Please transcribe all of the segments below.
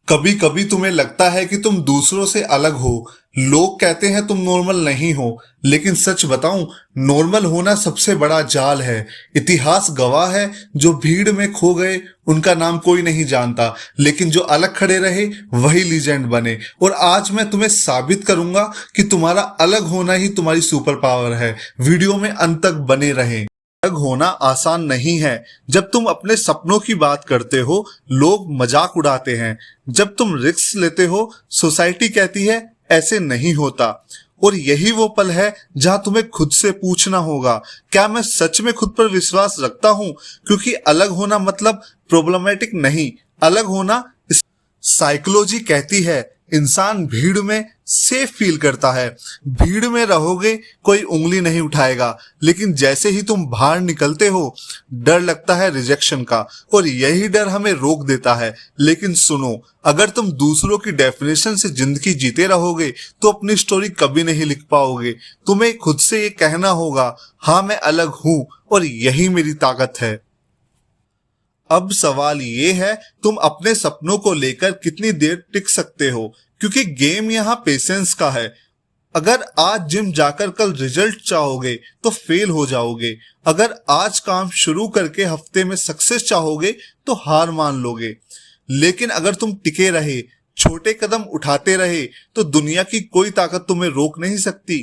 कभी कभी तुम्हें लगता है कि तुम दूसरों से अलग हो। लोग कहते हैं तुम नॉर्मल नहीं हो, लेकिन सच बताऊं, नॉर्मल होना सबसे बड़ा जाल है। इतिहास गवाह है, जो भीड़ में खो गए उनका नाम कोई नहीं जानता, लेकिन जो अलग खड़े रहे वही लीजेंड बने। और आज मैं तुम्हें साबित करूंगा कि तुम्हारा अलग होना ही तुम्हारी सुपर पावर है। वीडियो में अंत तक बने रहें। अलग होना आसान नहीं है। जब तुम अपने सपनों की बात करते हो, लोग मजाक उड़ाते हैं। जब तुम रिस्क लेते हो, सोसाइटी कहती है ऐसे नहीं होता। और यही वो पल है जहां तुम्हें खुद से पूछना होगा, क्या मैं सच में खुद पर विश्वास रखता हूं? क्योंकि अलग होना मतलब प्रॉब्लमेटिक नहीं, अलग होना साइकोलॉजी कहती है इंसान भीड़ में सेफ फील करता है। भीड़ में रहोगे कोई उंगली नहीं उठाएगा, लेकिन जैसे ही तुम बाहर निकलते हो डर लगता है रिजेक्शन का, और यही डर हमें रोक देता है। लेकिन सुनो, अगर तुम दूसरों की डेफिनेशन से जिंदगी जीते रहोगे तो अपनी स्टोरी कभी नहीं लिख पाओगे। तुम्हें खुद से ये कहना होगा, हाँ मैं अलग हूं और यही मेरी ताकत है। अब सवाल ये है, तुम अपने सपनों को लेकर कितनी देर टिक सकते हो? क्योंकि गेम यहाँ पेशेंस का है। अगर आज जिम जाकर कल रिजल्ट चाहोगे तो फेल हो जाओगे। अगर आज काम शुरू करके हफ्ते में सक्सेस चाहोगे तो हार मान लोगे। लेकिन अगर तुम टिके रहे, छोटे कदम उठाते रहे, तो दुनिया की कोई ताकत तुम्हें रोक नहीं सकती।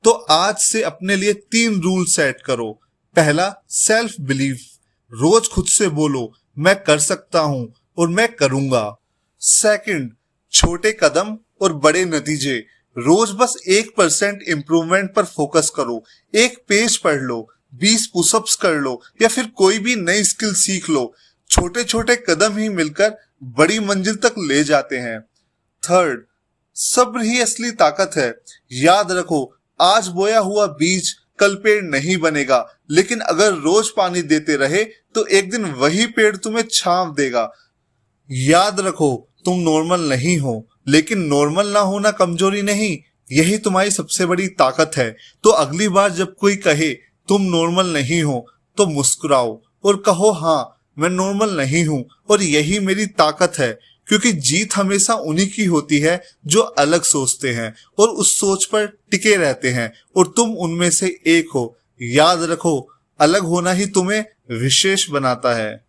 तो आज से अपने लिए 3 रूल सेट करो। पहला, सेल्फ बिलीफ। रोज खुद से बोलो, मैं कर सकता हूं और मैं करूंगा। सेकंड, छोटे कदम और बड़े नतीजे। रोज बस 1% इंप्रूवमेंट पर फोकस करो। एक पेज पढ़ लो, 20 पुशअप्स कर लो, या फिर कोई भी नई स्किल सीख लो। छोटे छोटे कदम ही मिलकर बड़ी मंजिल तक ले जाते हैं। थर्ड, सब्र ही असली ताकत है। याद रखो, आज बोया हुआ बीज कल पेड़ नहीं बनेगा, लेकिन अगर रोज पानी देते रहे तो एक दिन वही पेड़ तुम्हें छांव देगा। याद रखो, तुम नॉर्मल नहीं हो, लेकिन नॉर्मल ना होना कमजोरी नहीं, यही तुम्हारी सबसे बड़ी ताकत है। तो अगली बार जब कोई कहे तुम नॉर्मल नहीं हो, तो मुस्कुराओ और कहो, हाँ मैं नॉर्मल नहीं हूं और यही मेरी ताकत है। क्योंकि जीत हमेशा उन्हीं की होती है जो अलग सोचते हैं और उस सोच पर टिके रहते हैं, और तुम उनमें से एक हो। याद रखो, अलग होना ही तुम्हें विशेष बनाता है।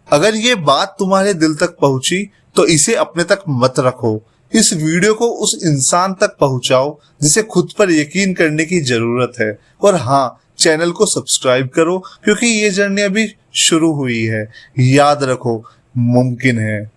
अगर ये बात तुम्हारे दिल तक पहुंची तो इसे अपने तक मत रखो। इस वीडियो को उस इंसान तक पहुंचाओ जिसे खुद पर यकीन करने की जरूरत है। और हाँ, चैनल को सब्सक्राइब करो, क्योंकि ये जर्नी अभी शुरू हुई है। याद रखो, मुमकिन है।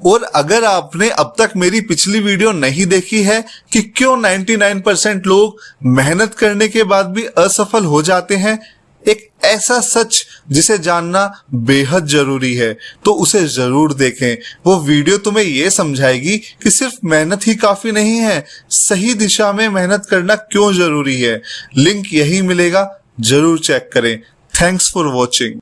और अगर आपने अब तक मेरी पिछली वीडियो नहीं देखी है कि क्यों 99% लोग मेहनत करने के बाद भी असफल हो जाते हैं, एक ऐसा सच जिसे जानना बेहद जरूरी है, तो उसे जरूर देखें। वो वीडियो तुम्हें ये समझाएगी कि सिर्फ मेहनत ही काफी नहीं है, सही दिशा में मेहनत करना क्यों जरूरी है। लिंक यही मिलेगा, जरूर चेक करें। Thanks for watching.